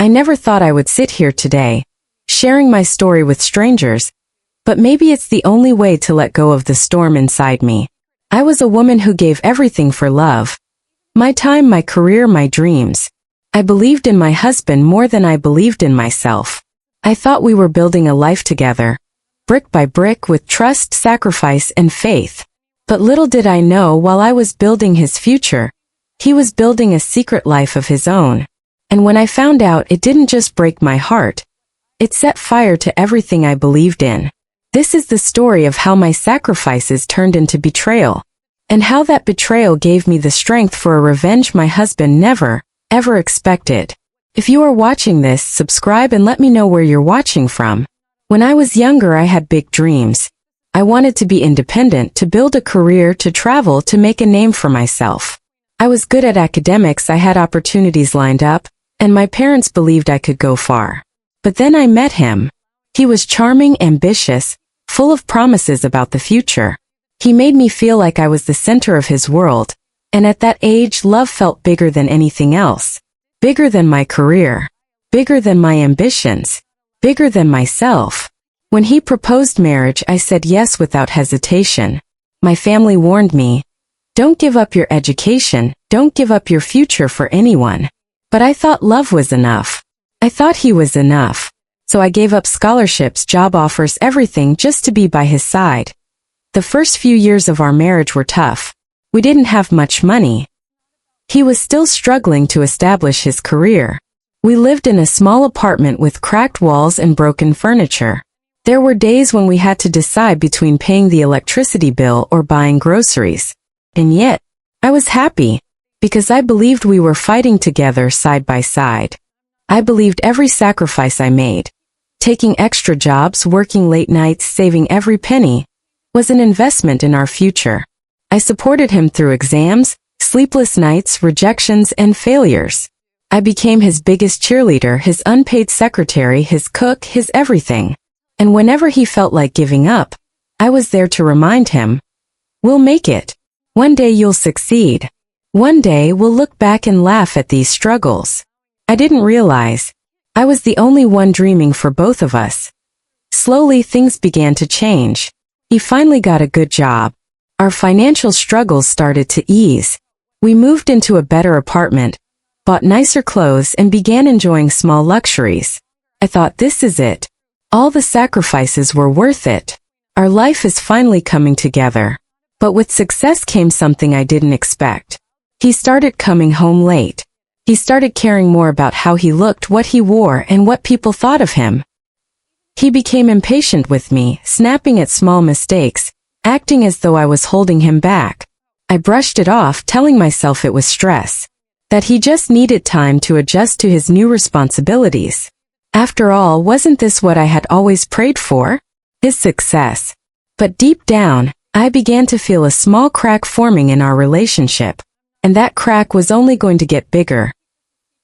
I never thought I would sit here today, sharing my story with strangers, but maybe it's the only way to let go of the storm inside me. I was a woman who gave everything for love. My time, my career, my dreams. I believed in my husband more than I believed in myself. I thought we were building a life together, brick by brick with trust, sacrifice, and faith. But little did I know, while I was building his future, he was building a secret life of his own. And when I found out, it didn't just break my heart. It set fire to everything I believed in. This is the story of how my sacrifices turned into betrayal, and how that betrayal gave me the strength for a revenge my husband never, ever expected. If you are watching this, subscribe and let me know where you're watching from. When I was younger, I had big dreams. I wanted to be independent, to build a career, to travel, to make a name for myself. I was good at academics, I had opportunities lined up, and my parents believed I could go far. But then I met him. He was charming, ambitious, full of promises about the future. He made me feel like I was the center of his world, and at that age, love felt bigger than anything else. Bigger than my career. Bigger than my ambitions. Bigger than myself. When he proposed marriage, I said yes without hesitation. My family warned me, don't give up your education, don't give up your future for anyone. But I thought love was enough. I thought he was enough. So I gave up scholarships, job offers, everything just to be by his side. The first few years of our marriage were tough. We didn't have much money. He was still struggling to establish his career. We lived in a small apartment with cracked walls and broken furniture. There were days when we had to decide between paying the electricity bill or buying groceries. And yet, I was happy, because I believed we were fighting together side by side. I believed every sacrifice I made, taking extra jobs, working late nights, saving every penny, was an investment in our future. I supported him through exams, sleepless nights, rejections, and failures. I became his biggest cheerleader, his unpaid secretary, his cook, his everything. And whenever he felt like giving up, I was there to remind him, we'll make it. One day you'll succeed. One day we'll look back and laugh at these struggles. I didn't realize I was the only one dreaming for both of us. Slowly things began to change. He finally got a good job. Our financial struggles started to ease. We moved into a better apartment, bought nicer clothes, and began enjoying small luxuries. I thought, this is it. All the sacrifices were worth it. Our life is finally coming together. But with success came something I didn't expect. He started coming home late. He started caring more about how he looked, what he wore, and what people thought of him. He became impatient with me, snapping at small mistakes, acting as though I was holding him back. I brushed it off, telling myself it was stress, that he just needed time to adjust to his new responsibilities. After all, wasn't this what I had always prayed for? His success. But deep down, I began to feel a small crack forming in our relationship, and that crack was only going to get bigger.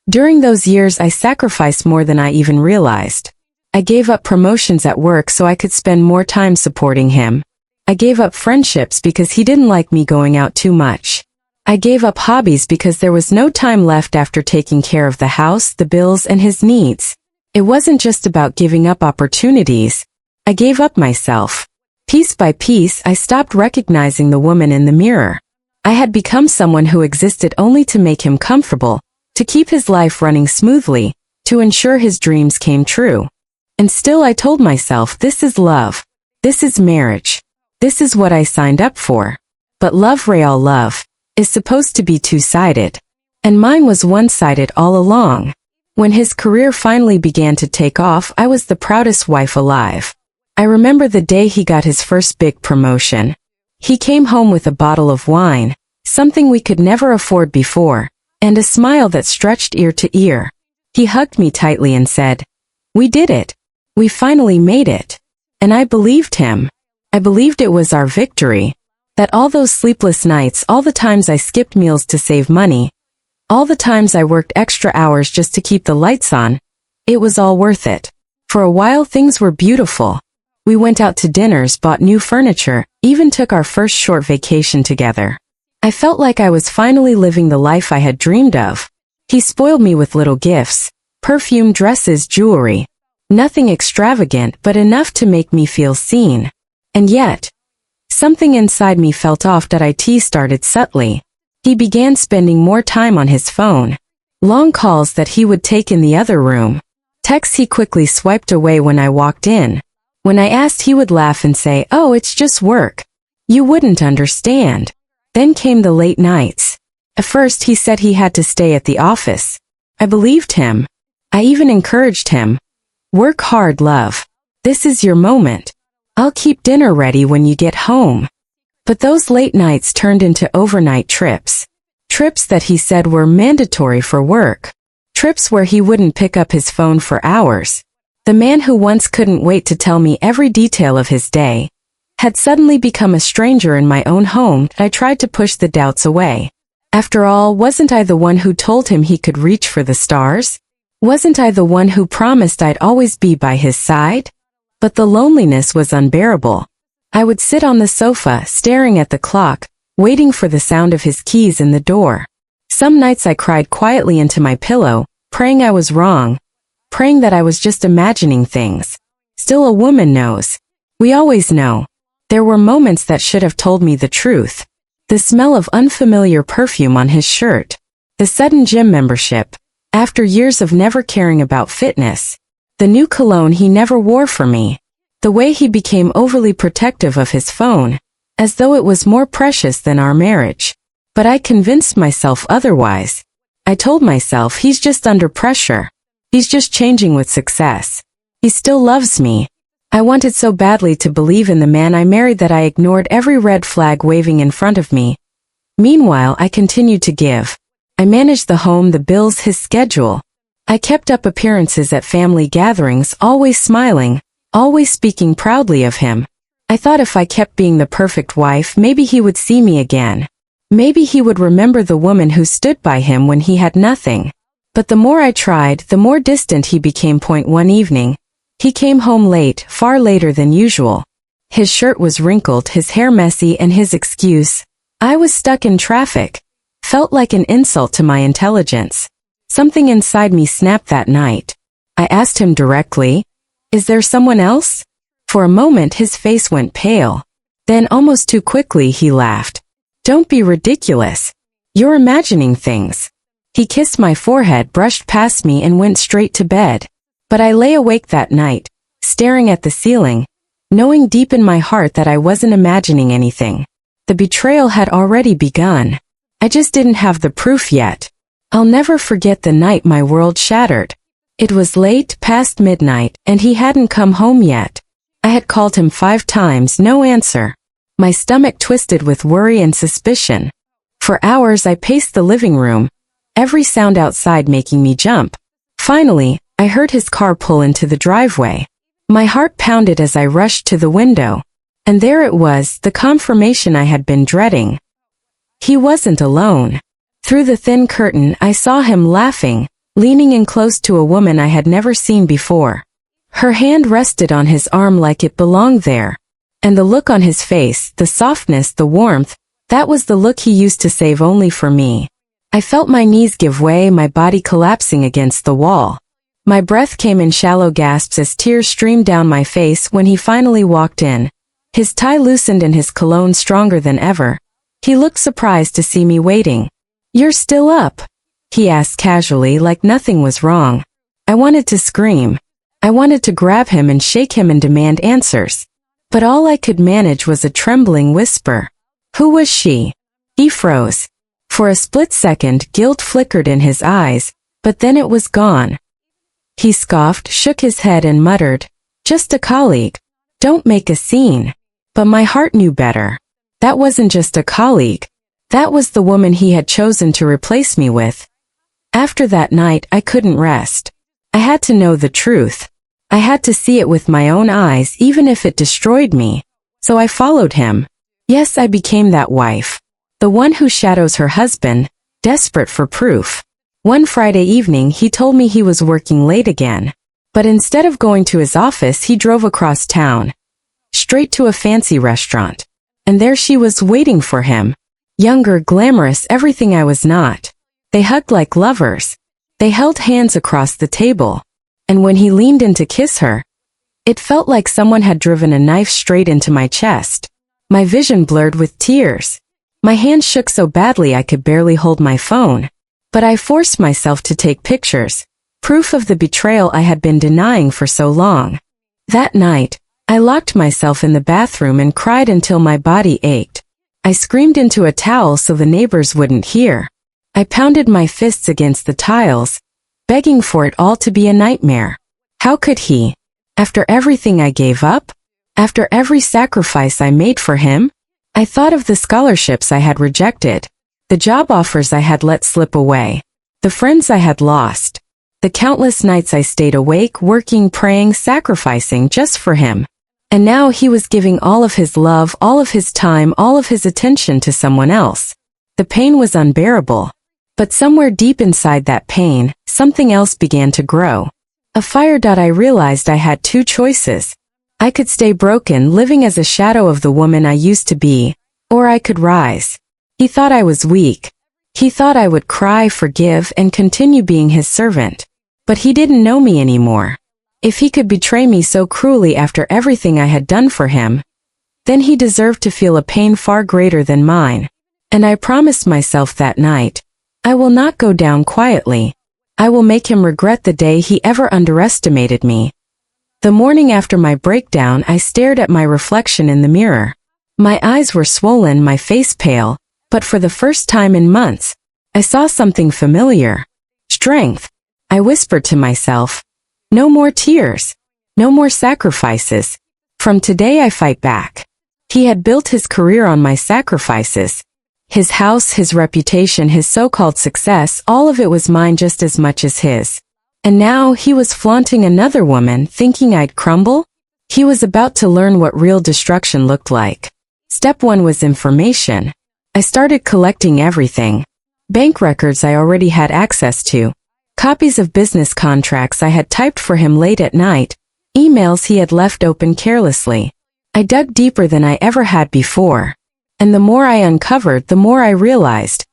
During those years, I sacrificed more than I even realized. I gave up promotions at work so I could spend more time supporting him. I gave up friendships because he didn't like me going out too much. I gave up hobbies because there was no time left after taking care of the house, the bills, and his needs. It wasn't just about giving up opportunities. I gave up myself. Piece by piece, I stopped recognizing the woman in the mirror. I had become someone who existed only to make him comfortable, to keep his life running smoothly, to ensure his dreams came true. And still I told myself, this is love. This is marriage. This is what I signed up for. But love, real love, is supposed to be two-sided. And mine was one-sided all along. When his career finally began to take off, I was the proudest wife alive. I remember the day he got his first big promotion. He came home with a bottle of wine, something we could never afford before, and a smile that stretched ear to ear. He hugged me tightly and said, we did it. We finally made it. And I believed him. I believed it was our victory. That all those sleepless nights, all the times I skipped meals to save money, all the times I worked extra hours just to keep the lights on, it was all worth it. For a while things were beautiful. We went out to dinners, bought new furniture, even took our first short vacation together. I felt like I was finally living the life I had dreamed of. He spoiled me with little gifts, Perfume, dresses, jewelry. Nothing extravagant, but enough to make me feel seen. And yet, something inside me felt off. It started subtly. He began spending more time on his phone. Long calls that he would take in the other room. Texts he quickly swiped away when I walked in. When I asked, he would laugh and say, "Oh, it's just work. You wouldn't understand." Then came the late nights. At first he said he had to stay at the office. I believed him. I even encouraged him. "Work hard, love. This is your moment. I'll keep dinner ready when you get home." But those late nights turned into overnight trips. Trips that he said were mandatory for work. Trips where he wouldn't pick up his phone for hours. The man who once couldn't wait to tell me every detail of his day had suddenly become a stranger in my own home. I tried to push the doubts away. After all, wasn't I the one who told him he could reach for the stars? Wasn't I the one who promised I'd always be by his side? But the loneliness was unbearable. I would sit on the sofa, staring at the clock, waiting for the sound of his keys in the door. Some nights I cried quietly into my pillow, praying I was wrong, praying that I was just imagining things. Still, a woman knows. We always know. There were moments that should have told me the truth. The smell of unfamiliar perfume on his shirt. The sudden gym membership. After years of never caring about fitness. The new cologne he never wore for me. The way he became overly protective of his phone, as though it was more precious than our marriage. But I convinced myself otherwise. I told myself he's just under pressure. He's just changing with success. He still loves me. I wanted so badly to believe in the man I married that I ignored every red flag waving in front of me. Meanwhile, I continued to give. I managed the home, the bills, his schedule. I kept up appearances at family gatherings, always smiling, always speaking proudly of him. I thought if I kept being the perfect wife, maybe he would see me again. Maybe he would remember the woman who stood by him when he had nothing. But the more I tried, the more distant he became. One evening, he came home late, far later than usual. His shirt was wrinkled, his hair messy, and his excuse, "I was stuck in traffic," felt like an insult to my intelligence. Something inside me snapped that night. I asked him directly, "Is there someone else?" For a moment his face went pale. Then almost too quickly he laughed. "Don't be ridiculous. You're imagining things." He kissed my forehead, brushed past me, and went straight to bed. But I lay awake that night, staring at the ceiling, knowing deep in my heart that I wasn't imagining anything. The betrayal had already begun. I just didn't have the proof yet. I'll never forget the night my world shattered. It was late, past midnight, and he hadn't come home yet. I had called him 5 times, no answer. My stomach twisted with worry and suspicion. For hours I paced the living room, every sound outside making me jump. Finally, I heard his car pull into the driveway. My heart pounded as I rushed to the window. And there it was, the confirmation I had been dreading. He wasn't alone. Through the thin curtain, I saw him laughing, leaning in close to a woman I had never seen before. Her hand rested on his arm like it belonged there. And the look on his face, the softness, the warmth, that was the look he used to save only for me. I felt my knees give way, my body collapsing against the wall. My breath came in shallow gasps as tears streamed down my face when he finally walked in. His tie loosened and his cologne stronger than ever. He looked surprised to see me waiting. "You're still up?" he asked casually, like nothing was wrong. I wanted to scream. I wanted to grab him and shake him and demand answers. But all I could manage was a trembling whisper. "Who was she?" He froze. For a split second, guilt flickered in his eyes, but then it was gone. He scoffed, shook his head and muttered, "Just a colleague. Don't make a scene." But my heart knew better. That wasn't just a colleague. That was the woman he had chosen to replace me with. After that night, I couldn't rest. I had to know the truth. I had to see it with my own eyes, even if it destroyed me. So I followed him. Yes, I became that wife. The one who shadows her husband, desperate for proof. One Friday evening, he told me he was working late again. But instead of going to his office, he drove across town, straight to a fancy restaurant. And there she was waiting for him. Younger, glamorous, everything I was not. They hugged like lovers. They held hands across the table, and when he leaned in to kiss her, it felt like someone had driven a knife straight into my chest. My vision blurred with tears. My hand shook so badly I could barely hold my phone, but I forced myself to take pictures, proof of the betrayal I had been denying for so long. That night, I locked myself in the bathroom and cried until my body ached. I screamed into a towel so the neighbors wouldn't hear. I pounded my fists against the tiles, begging for it all to be a nightmare. How could he? After everything I gave up? After every sacrifice I made for him? I thought of the scholarships I had rejected, the job offers I had let slip away, the friends I had lost, the countless nights I stayed awake, working, praying, sacrificing just for him. And now he was giving all of his love, all of his time, all of his attention to someone else. The pain was unbearable. But somewhere deep inside that pain, something else began to grow. A fire. I realized I had two choices. I could stay broken, living as a shadow of the woman I used to be, or I could rise. He thought I was weak. He thought I would cry, forgive, and continue being his servant. But he didn't know me anymore. If he could betray me so cruelly after everything I had done for him, then he deserved to feel a pain far greater than mine. And I promised myself that night, I will not go down quietly. I will make him regret the day he ever underestimated me. The morning after my breakdown, I stared at my reflection in the mirror. My eyes were swollen, my face pale, but for the first time in months, I saw something familiar. Strength. I whispered to myself, no more tears. No more sacrifices. From today I fight back. He had built his career on my sacrifices. His house, his reputation, his so-called success, all of it was mine just as much as his. And now he was flaunting another woman, thinking I'd crumble? He was about to learn what real destruction looked like. Step 1 was information. I started collecting everything. Bank records I already had access to. Copies of business contracts I had typed for him late at night. Emails he had left open carelessly. I dug deeper than I ever had before. And the more I uncovered, the more I realized.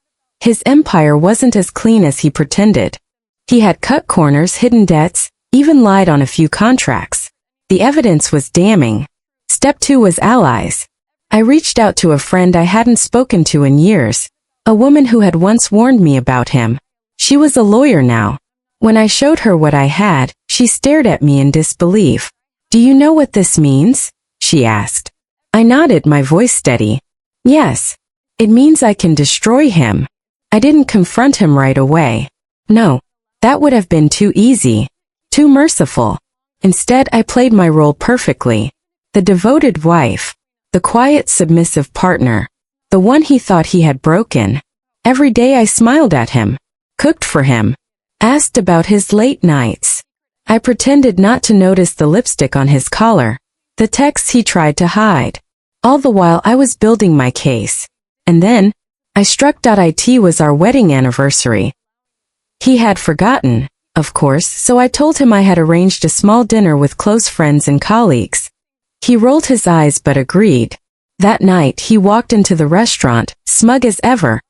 His empire wasn't as clean as he pretended. He had cut corners, hidden debts, even lied on a few contracts. The evidence was damning. Step 2 was allies. I reached out to a friend I hadn't spoken to in years, a woman who had once warned me about him. She was a lawyer now. When I showed her what I had, she stared at me in disbelief. "Do you know what this means?" she asked. I nodded, my voice steady. "Yes. It means I can destroy him." I didn't confront him right away. No. That would have been too easy. Too merciful. Instead, I played my role perfectly. The devoted wife. The quiet, submissive partner. The one he thought he had broken. Every day I smiled at him. Cooked for him. Asked about his late nights. I pretended not to notice the lipstick on his collar. The texts he tried to hide. All the while I was building my case. And then, I struck. It was our wedding anniversary. He had forgotten, of course, so I told him I had arranged a small dinner with close friends and colleagues. He rolled his eyes but agreed. That night he walked into the restaurant, smug as ever,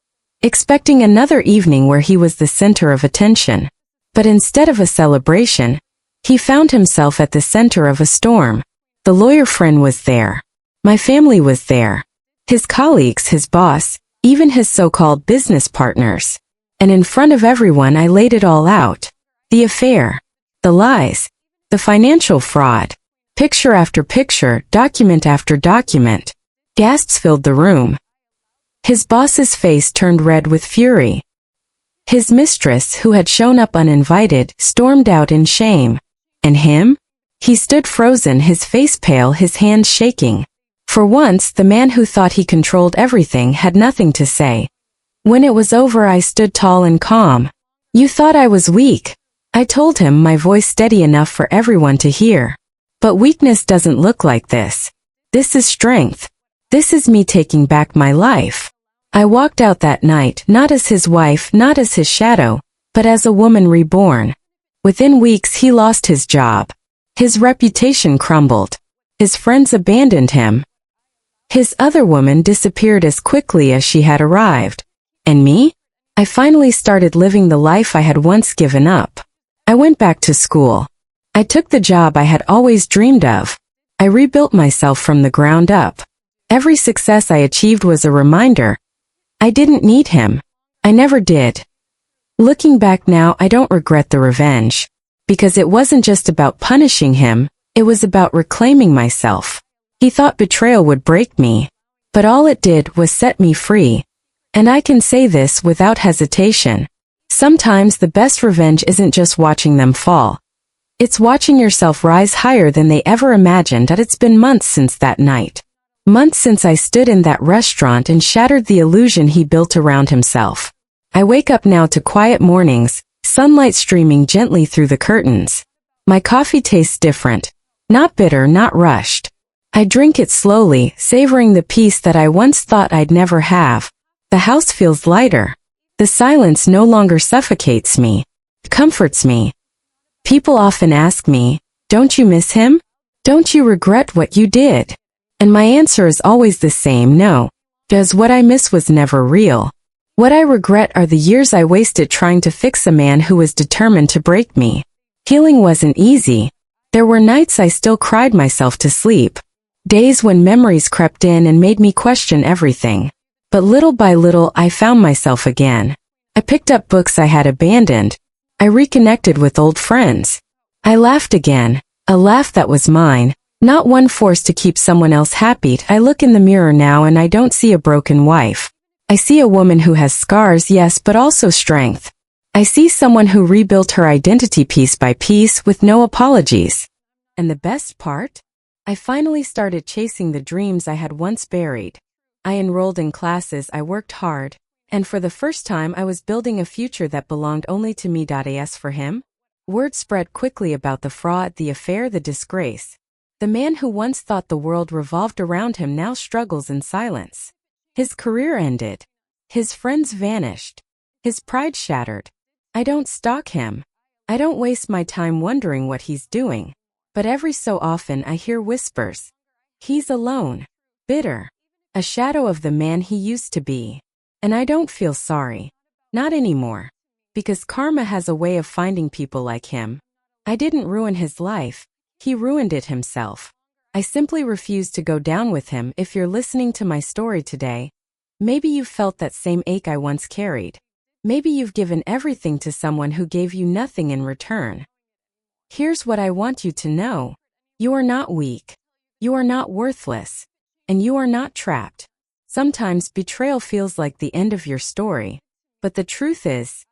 expecting another evening where he was the center of attention. But instead of a celebration, he found himself at the center of a storm. The lawyer friend was there. My family was there. His colleagues, his boss, even his so-called business partners. And in front of everyone I laid it all out. The affair. The lies. The financial fraud. Picture after picture, document after document. Gasps filled the room. His boss's face turned red with fury. His mistress, who had shown up uninvited, stormed out in shame. And him? He stood frozen, his face pale, his hands shaking. For once, the man who thought he controlled everything had nothing to say. When it was over, I stood tall and calm. "You thought I was weak," I told him, my voice steady enough for everyone to hear. "But weakness doesn't look like this. This is strength. This is me taking back my life." I walked out that night, not as his wife, not as his shadow, but as a woman reborn. Within weeks he lost his job. His reputation crumbled. His friends abandoned him. His other woman disappeared as quickly as she had arrived. And me? I finally started living the life I had once given up. I went back to school. I took the job I had always dreamed of. I rebuilt myself from the ground up. Every success I achieved was a reminder. I didn't need him. I never did. Looking back now, I don't regret the revenge. Because it wasn't just about punishing him, it was about reclaiming myself. He thought betrayal would break me. But all it did was set me free. And I can say this without hesitation. Sometimes the best revenge isn't just watching them fall. It's watching yourself rise higher than they ever imagined. That it's been months since that night. Months since I stood in that restaurant and shattered the illusion he built around himself. I wake up now to quiet mornings, sunlight streaming gently through the curtains. My coffee tastes different. Not bitter, not rushed. I drink it slowly, savoring the peace that I once thought I'd never have. The house feels lighter. The silence no longer suffocates me. It comforts me. People often ask me, "Don't you miss him? Don't you regret what you did?" And my answer is always the same: no. Because what I miss was never real. What I regret are the years I wasted trying to fix a man who was determined to break me. Healing wasn't easy. There were nights I still cried myself to sleep. Days when memories crept in and made me question everything. But little by little I found myself again. I picked up books I had abandoned. I reconnected with old friends. I laughed again, a laugh that was mine, not one forced to keep someone else happy. I look in the mirror now and I don't see a broken wife. I see a woman who has scars, yes, but also strength. I see someone who rebuilt her identity piece by piece with no apologies. And the best part? I finally started chasing the dreams I had once buried. I enrolled in classes, I worked hard, and for the first time I was building a future that belonged only to me. As for him, word spread quickly about the fraud, the affair, the disgrace. The man who once thought the world revolved around him now struggles in silence. His career ended. His friends vanished. His pride shattered. I don't stalk him. I don't waste my time wondering what he's doing. But every so often I hear whispers. He's alone. Bitter. A shadow of the man he used to be. And I don't feel sorry. Not anymore. Because karma has a way of finding people like him. I didn't ruin his life. He ruined it himself. I simply refuse to go down with him. If you're listening to my story today, maybe you've felt that same ache I once carried. Maybe you've given everything to someone who gave you nothing in return. Here's what I want you to know. You are not weak. You are not worthless. And you are not trapped. Sometimes betrayal feels like the end of your story. But the truth is,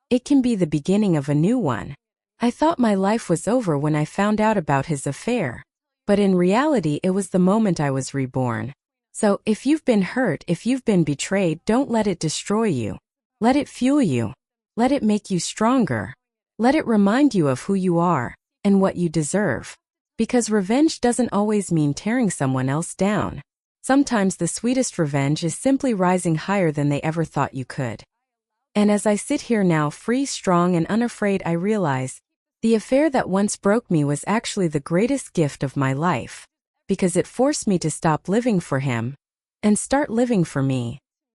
it can be the beginning of a new one. I thought my life was over when I found out about his affair. But in reality, it was the moment I was reborn. So, if you've been hurt, if you've been betrayed, don't let it destroy you. Let it fuel you. Let it make you stronger. Let it remind you of who you are and what you deserve. Because revenge doesn't always mean tearing someone else down. Sometimes the sweetest revenge is simply rising higher than they ever thought you could. And as I sit here now, free, strong, and unafraid, I realize the affair that once broke me was actually the greatest gift of my life. Because it forced me to stop living for him and start living for me.